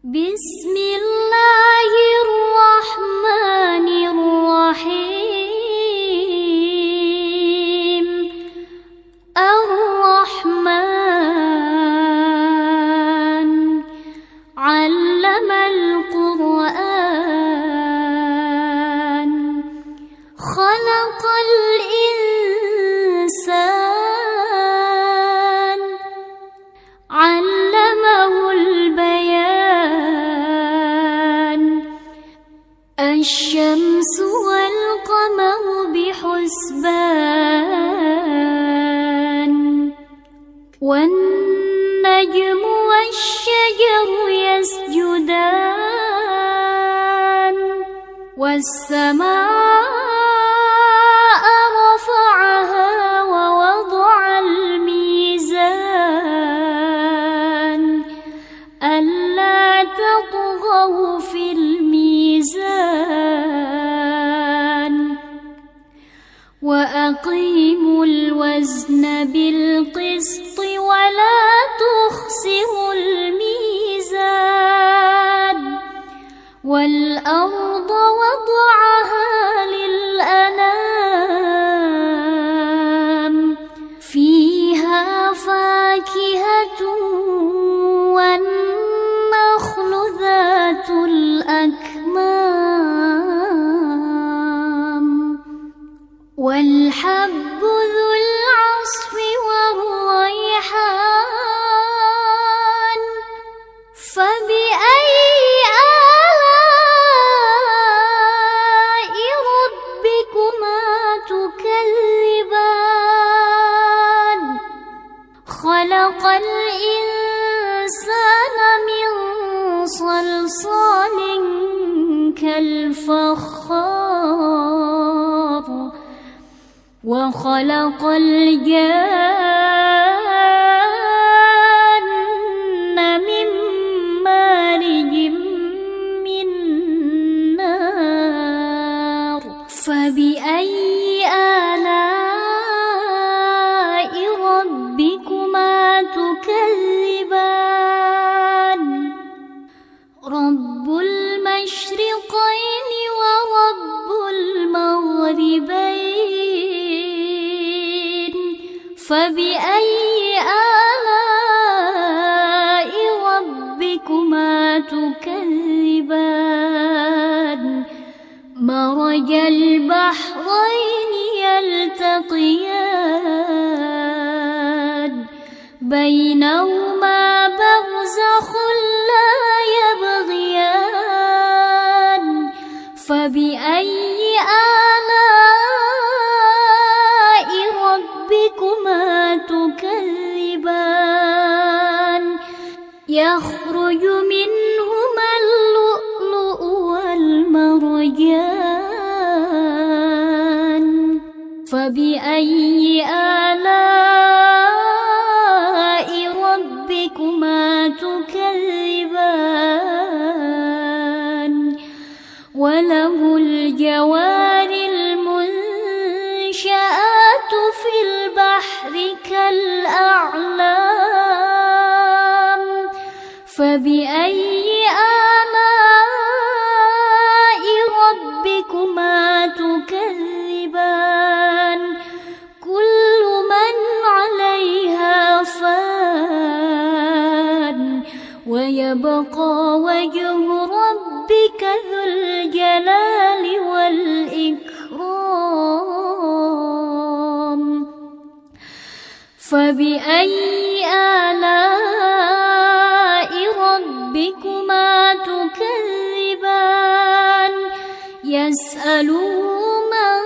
بسم الله الرحمن الرحيم. الرحمن علم القرآن خلق الإنسان علمه البيان. الشمس والقمر بحسبان والنجم والشجر يسجدان والسماء رفعها ووضع الميزان ألا تطغوا في الميزان وأقيموا الوزن بالقسط ولا تخسروا الميزان والأرض وضعها للأنام فيها فاكهة والنخل ذات الأكمام والحب ذو العصف والريحان. فبأي آلاء ربكما تكذبان؟ خلق الإنسان من صلصال كالفخار وخلق الجان من مارج من نار. فبأي آلاء ربكما تكذبان؟ رب المشرقين ورب المغربين. فبأي آلاء ربكما تكذبان؟ مرج البحرين يلتقيان بينهما برزخ لا يبغيان. فبأي آلاء ربكما تكذبان؟ يخرج منهما اللؤلؤ والمرجان. فبأي آلاء ربكما تكذبان؟ وله الجوار المنشآت في البحر كالأعلام. فبأي آلاء ربكما تكذبان؟ كل من عليها فان ويبقى وجه ربك ذو الجلال والإكرام. فبأي آلاء ربكما تكذبان؟ يسأله من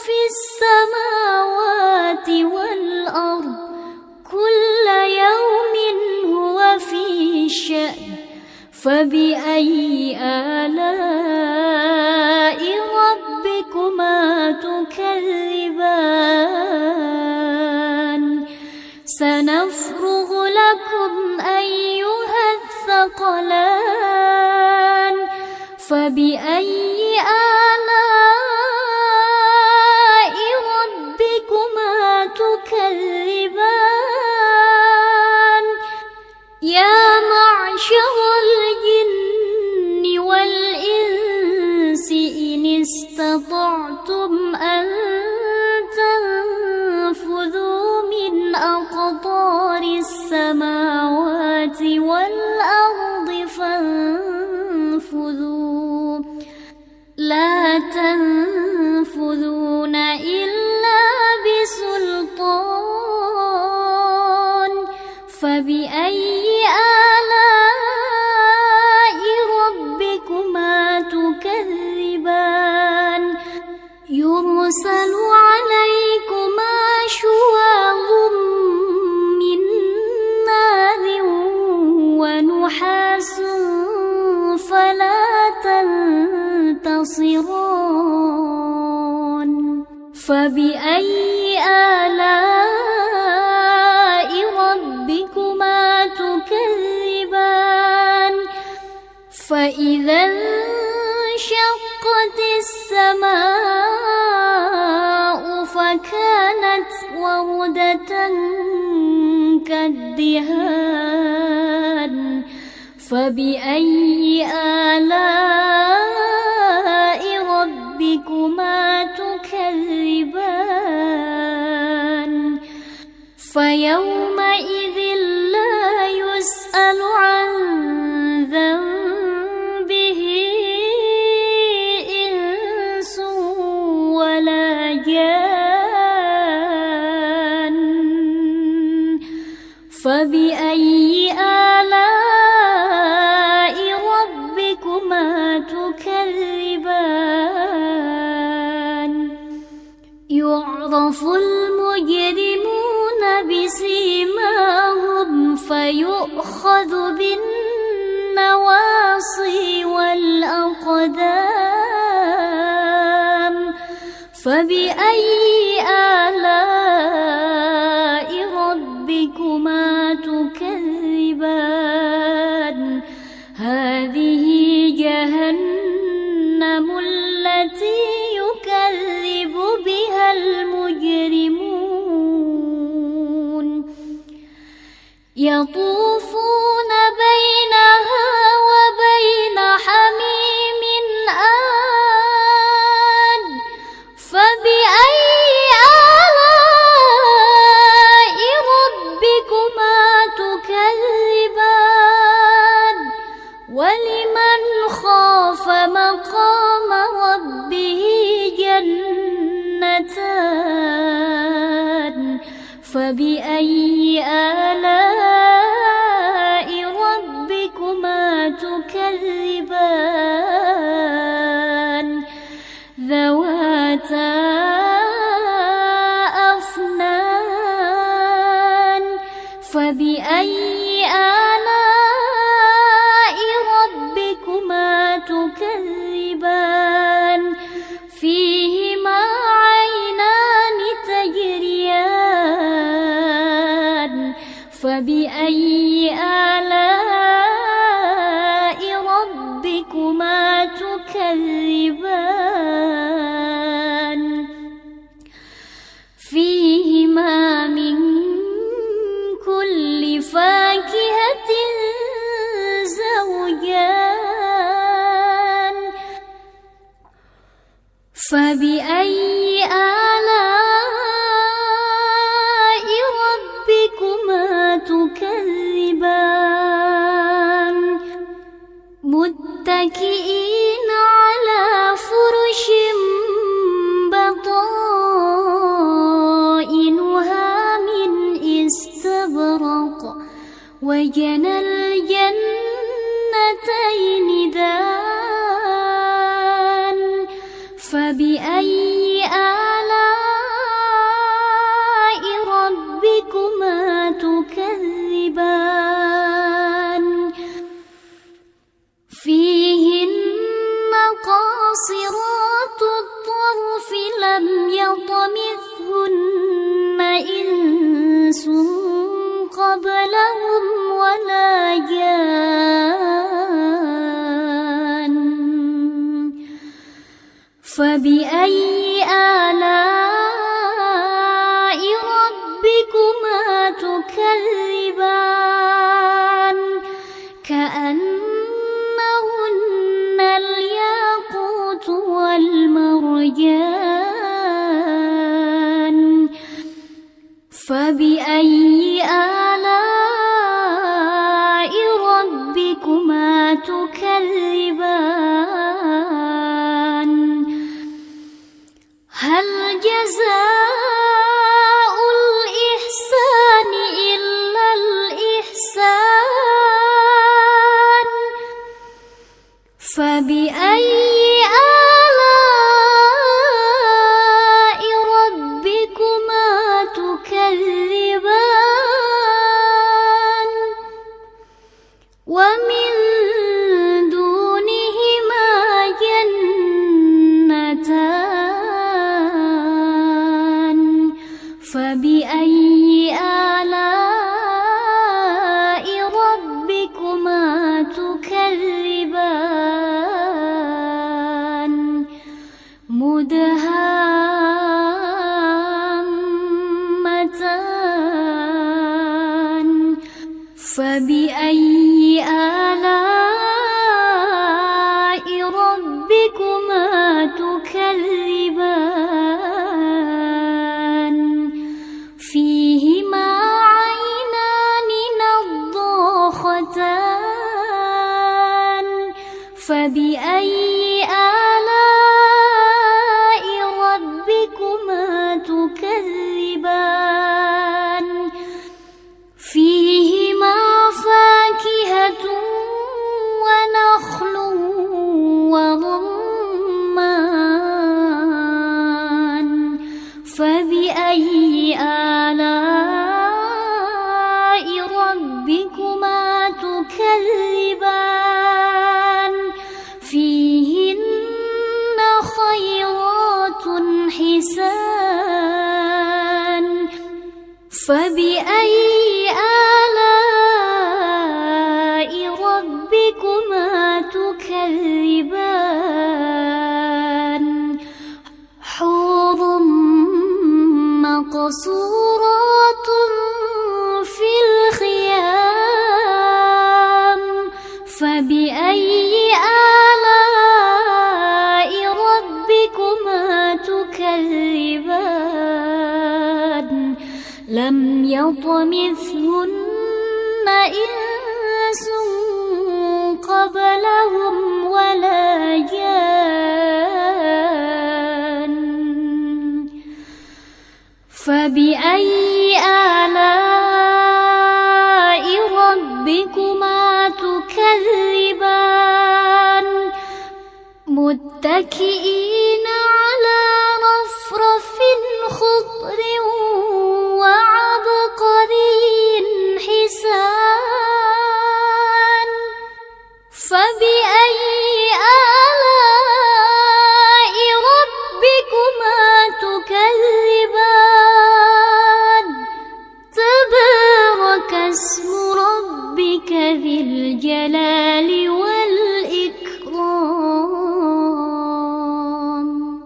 في السماوات والأرض كل يوم هو في شأن. فبأي آلاء ربكما تكذبان؟ سنفرغ لكم أيها الثقلان. فبأي آلاء ربكما تكذبان؟ يا معشر والأرض فانفذوا لا تنفذون إلا بسلطان فبأي آلاء ربكما تكذبان يرسل عليكما شواظ من نار ونحاس فلا تنتصران فبأي آلاء ربكما تكذبان فإذا انشقت السماء فكانت وردة كالدهان فبأي آلاء ربكما تكذبان فيومئذ لا يسأل عن ذنبه إنس ولا جان فبأي آلاء ربكما تكذبان يعرف المجرمون بسيماهم فيؤخذ بالنواصي والأقدام فبأي آلاء ربكما تكذبان هذه جهنم التي يكذب بها المجرمون يطوفون بينها وبين حميم آن فبأي آلاء ربكما تكذبان ولمن خاف مقام ربه جنتان فبأي آلاء ربكما تكذبان ذواتا أفنان فبأي آلاء ربكما تكذبان فيهما عينان تجريان فبأي آلاء ربكما تكذبان فيهما من كل فاكهة زوجان فبأي آلاء ربكما تكذبان متكئين على فرش بطائنها من استبرق وجنى الجنتين دان فبأي آلاء ربكما تكذبان فيهن قاصرات الطرف لم يطمثهن إنس قبلهم ولا جان فبأي آلاء ربكما تكذبان كأنهن الياقوت والمرجان فبأي آلاء تكذبان هل جزاء الإحسان إلا الإحسان فبأي آلاء ربكما تكذبان ومن دونهما جنتان فبأي آلاء ربكما تكذبان مدهامتان فبأي آلاء ربكما تكذبان فيهما عينان نضاختان فبأي آلاء ربكما تكذبان فيهما فاكهة ونخل ورمان فبأي آلاء ربكما تكذبان فيهن خيرات حسان فبأي آلاء ربكما تكذبان حور مقصورات في الخيام فبأي آلاء ربكما تكذبان لم يطمثهن إنس قبلهم ولا جان فبأي آلاء ربكما تكذبان متكئين على رفرف خضر وعبقري حسان فبأي آلاء ربكما تكذبان تبارك اسم